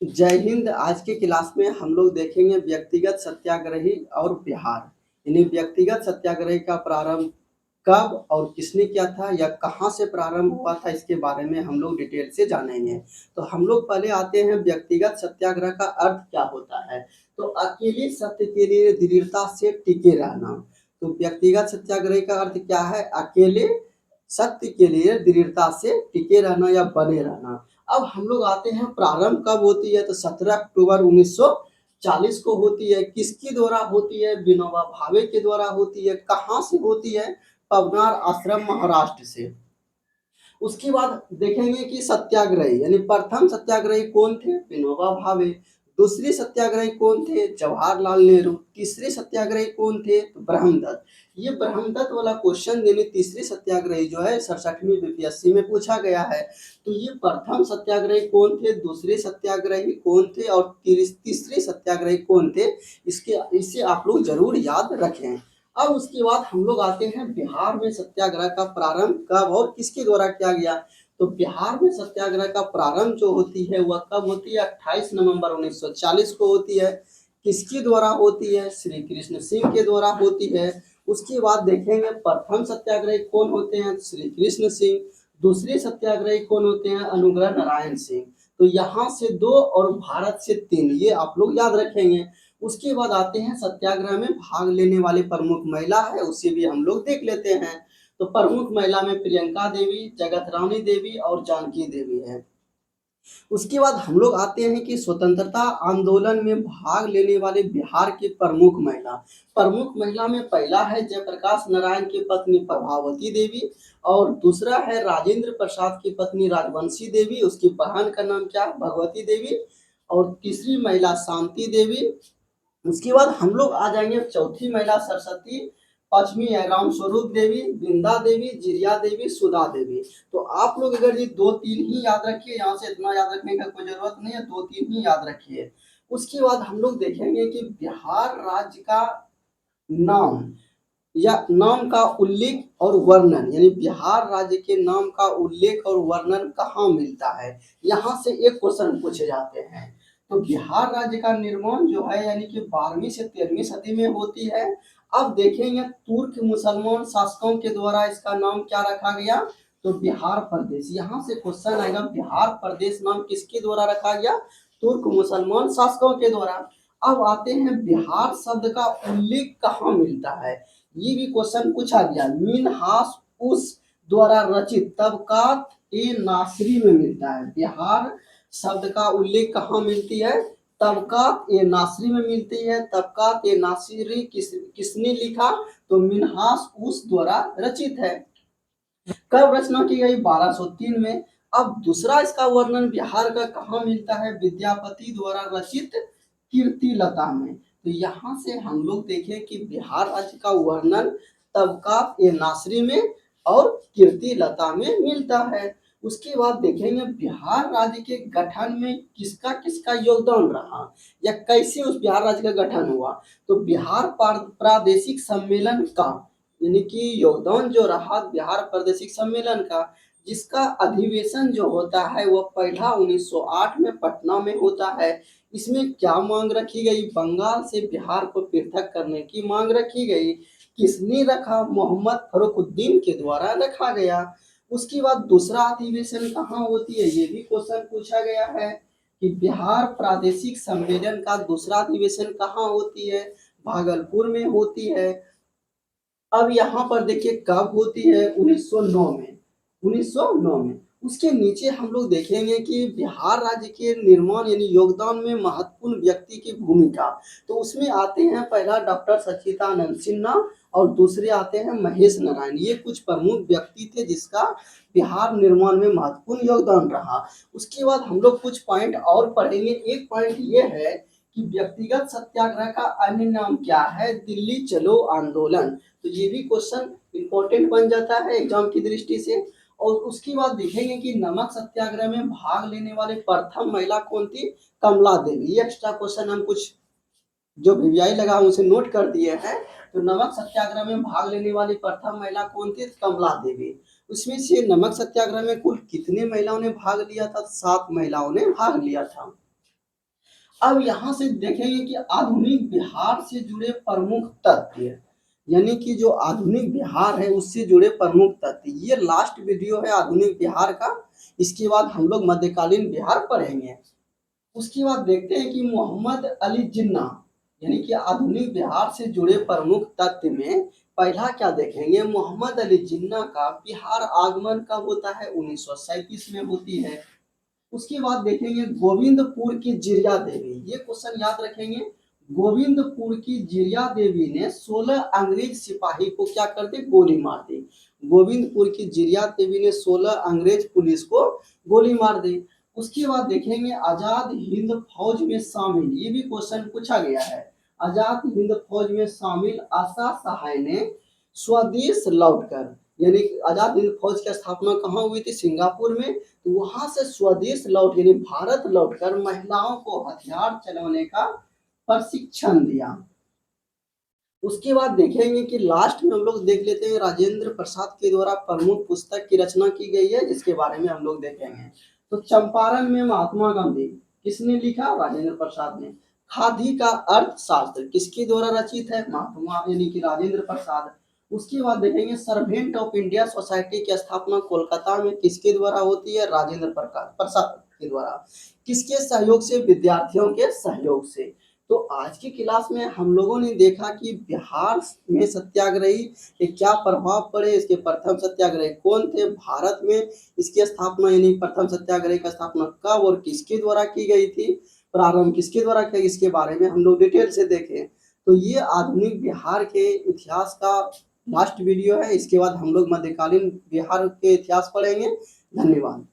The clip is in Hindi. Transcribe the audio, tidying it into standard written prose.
जय हिंद। आज के क्लास में हम लोग देखेंगे व्यक्तिगत सत्याग्रही और बिहार। यानी व्यक्तिगत सत्याग्रह का प्रारंभ कब और किसने किया था या कहाँ से प्रारंभ हुआ था, इसके बारे में हम लोग डिटेल से जानेंगे। तो हम लोग पहले आते हैं व्यक्तिगत सत्याग्रह का अर्थ क्या होता है। तो अकेले सत्य के लिए दृढ़ता से टिके रहना। तो व्यक्तिगत सत्याग्रह का अर्थ क्या है? अकेले सत्य के लिए दृढ़ता से टिके रहना या बने रहना। अब हम लोग आते हैं प्रारंभ कब होती है, तो 17 अक्टूबर 1940 को होती है। किसके द्वारा होती है? विनोबा भावे के द्वारा होती है। कहाँ से होती है? पवनार आश्रम, महाराष्ट्र से। उसके बाद देखेंगे कि सत्याग्रही यानी प्रथम सत्याग्रही कौन थे? विनोबा भावे। दूसरे सत्याग्रही कौन थे? जवाहरलाल नेहरू। तीसरे सत्याग्रही कौन थे? तो ब्रह्मदत्त। ये ब्रह्मदत्त वाला क्वेश्चन यानी तीसरे सत्याग्रही जो है 67वीं बीपीएससी में पूछा गया है। तो ये प्रथम सत्याग्रही कौन थे, दूसरे सत्याग्रही कौन थे और तीसरे सत्याग्रही कौन थे, इसे आप लोग जरूर याद रखें। अब उसके बाद हम लोग आते हैं बिहार में सत्याग्रह का प्रारंभ कब और किसके द्वारा किया गया। तो बिहार में सत्याग्रह का प्रारंभ जो होती है वह कब होती है? 28 नवंबर 1940 को होती है। किसके द्वारा होती है? श्री कृष्ण सिंह के द्वारा होती है। उसके बाद देखेंगे प्रथम सत्याग्रही कौन होते हैं? श्री कृष्ण सिंह। दूसरे सत्याग्रही कौन होते हैं? अनुग्रह नारायण सिंह। तो यहाँ से 2 और भारत से 3, ये आप लोग याद रखेंगे। उसके बाद आते हैं सत्याग्रह में भाग लेने वाले प्रमुख महिला है, उसे भी हम लोग देख लेते हैं। तो प्रमुख महिला में प्रियंका देवी, जगत रानी देवी और जानकी देवी है। उसके बाद हम लोग आते हैं कि स्वतंत्रता आंदोलन में भाग लेने वाले बिहार की प्रमुख महिला में पहला है जयप्रकाश नारायण की पत्नी प्रभावती देवी, और दूसरा है राजेंद्र प्रसाद की पत्नी राजवंशी देवी, उसकी बहन का नाम क्या है? भगवती देवी। और तीसरी महिला शांति देवी। उसके बाद हम लोग आ जाएंगे चौथी महिला सरस्वती, पांचवी है राम स्वरूप देवी, बिंदा देवी, जिरिया देवी, सुधा देवी। तो आप लोग अगर ये 2-3 ही याद रखिए, यहाँ से इतना याद रखने का कोई जरूरत नहीं है, 2-3 ही याद रखिए। उसके बाद हम लोग देखेंगे कि बिहार राज्य का नाम या नाम का उल्लेख और वर्णन, यानी बिहार राज्य के नाम का उल्लेख और वर्णन कहाँ मिलता है। यहाँ से एक क्वेश्चन पूछे जाते हैं। तो बिहार राज्य का निर्माण जो है यानी कि 12वीं से 13वीं सदी में होती है। अब देखेंगे तुर्क मुसलमान शासकों के द्वारा इसका नाम क्या रखा गया? तो बिहार प्रदेश। यहाँ से क्वेश्चन आएगा बिहार प्रदेश नाम किसके द्वारा रखा गया? तुर्क मुसलमान शासकों के द्वारा। अब आते हैं बिहार शब्द का उल्लेख कहाँ मिलता है, ये भी क्वेश्चन पूछा गया। मिनहास उस द्वारा रचित तबकात ए नासरी में मिलता है। बिहार शब्द का उल्लेख कहाँ मिलती है? तबकात ए नासरी में मिलती है। तबकात ए नासरी किसने लिखा? तो मिनहास उस द्वारा रचित है। कब रचना की गई? 1203 में। अब दूसरा इसका वर्णन बिहार का कहाँ मिलता है? विद्यापति द्वारा रचित कीर्ति लता में। तो यहाँ से हम लोग देखें कि बिहार राज्य का वर्णन तबकात ए नासरी में और कीर्ति लता में मिलता है। उसके बाद देखेंगे बिहार राज्य के गठन में किसका किसका योगदान रहा या कैसे उस बिहार राज्य का गठन हुआ। तो बिहार प्रादेशिक सम्मेलन का यानी कि योगदान जो रहा बिहार प्रादेशिक सम्मेलन का, जिसका अधिवेशन जो होता है वह पहला 1908 में पटना में होता है। इसमें क्या मांग रखी गई? बंगाल से बिहार को पृथक करने की मांग रखी गई। किसने रखा? मोहम्मद फरुखुद्दीन के द्वारा रखा गया। उसके बाद दूसरा अधिवेशन कहाँ होती है, ये भी क्वेश्चन पूछा गया है कि बिहार प्रादेशिक सम्मेलन का दूसरा अधिवेशन कहाँ होती है? भागलपुर में होती है। अब यहाँ पर देखिए कब होती है? 1909 में। 1909 में। उसके नीचे हम लोग देखेंगे कि बिहार राज्य के निर्माण यानी योगदान में महत्वपूर्ण व्यक्ति की भूमिका। तो उसमें आते हैं पहला डॉक्टर सच्चिदानंद सिन्हा और दूसरे आते हैं महेश नारायण। ये कुछ प्रमुख व्यक्ति थे जिसका बिहार निर्माण में महत्वपूर्ण योगदान रहा। उसके बाद हम लोग कुछ पॉइंट और पढ़ेंगे। एक पॉइंट ये है कि व्यक्तिगत सत्याग्रह का अन्य नाम क्या है? दिल्ली चलो आंदोलन। तो ये भी क्वेश्चन इंपॉर्टेंट बन जाता है एग्जाम की दृष्टि से। और उसके बाद देखेंगे कि नमक सत्याग्रह में भाग लेने वाले प्रथम महिला कौन थी? कमला देवी। ये एक्स्ट्रा क्वेश्चन हम कुछ जो वीवीआई लगा उसे नोट कर दिए हैं। तो नमक सत्याग्रह में भाग लेने वाली प्रथम महिला कौन थी? कमला देवी। उसमें से नमक सत्याग्रह में कुल कितने महिलाओं ने भाग लिया था? 7 महिलाओं ने भाग लिया था। अब यहाँ से देखेंगे कि आधुनिक बिहार से जुड़े प्रमुख तथ्य, यानी कि जो आधुनिक बिहार है उससे जुड़े प्रमुख तथ्य, ये लास्ट वीडियो है आधुनिक बिहार का। इसके बाद हम लोग मध्यकालीन बिहार पढ़ेंगे। उसके बाद देखते हैं कि मोहम्मद अली जिन्ना, यानी कि आधुनिक बिहार से जुड़े प्रमुख तथ्य में पहला क्या देखेंगे, मोहम्मद अली जिन्ना का बिहार आगमन कब होता है, 1937 में होती है। उसके बाद देखेंगे गोविंदपुर की जिरिया देवी, ये क्वेश्चन याद रखेंगे। गोविंदपुर की जिरिया देवी ने 16 अंग्रेज सिपाही को क्या कर दी, गोली मार दी। गोविंदपुर की जिरिया देवी ने 16 अंग्रेज पुलिस को गोली मार दी। उसके बाद देखेंगे आजाद हिंद फौज में शामिल, ये भी क्वेश्चन पूछा गया है। आजाद हिंद फौज में शामिल आशा सहाय ने स्वदेश लौटकर, यानी आजाद हिंद फौज की स्थापना कहाँ हुई थी, सिंगापुर में। तो वहां से स्वदेश लौट यानी भारत लौटकर महिलाओं को हथियार चलाने का प्रशिक्षण दिया। उसके बाद देखेंगे कि लास्ट में हम लोग देख लेते हैं राजेंद्र प्रसाद के द्वारा प्रमुख पुस्तक की रचना की गई है, जिसके बारे में हम लोग देखेंगे। तो चंपारण में महात्मा गांधी किसने लिखा, राजेंद्र प्रसाद ने। खादी का अर्थशास्त्र किसके द्वारा रचित है, महात्मा यानी कि राजेंद्र प्रसाद। उसके बाद देखेंगे सर्वेंट ऑफ इंडिया सोसाइटी की स्थापना कोलकाता में किसके द्वारा होती है, राजेंद्र प्रसाद के द्वारा। किसके सहयोग से, विद्यार्थियों के सहयोग से। तो आज की क्लास में हम लोगों ने देखा कि बिहार में सत्याग्रही के क्या प्रभाव पड़े, इसके प्रथम सत्याग्रही कौन थे, भारत में इसकी स्थापना यानी प्रथम सत्याग्रह की स्थापना कब और किसके द्वारा की गई थी, प्रारंभ किसके द्वारा किया, इसके बारे में हम लोग डिटेल से देखें। तो ये आधुनिक बिहार के इतिहास का लास्ट वीडियो है। इसके बाद हम लोग मध्यकालीन बिहार के इतिहास पढ़ेंगे। धन्यवाद।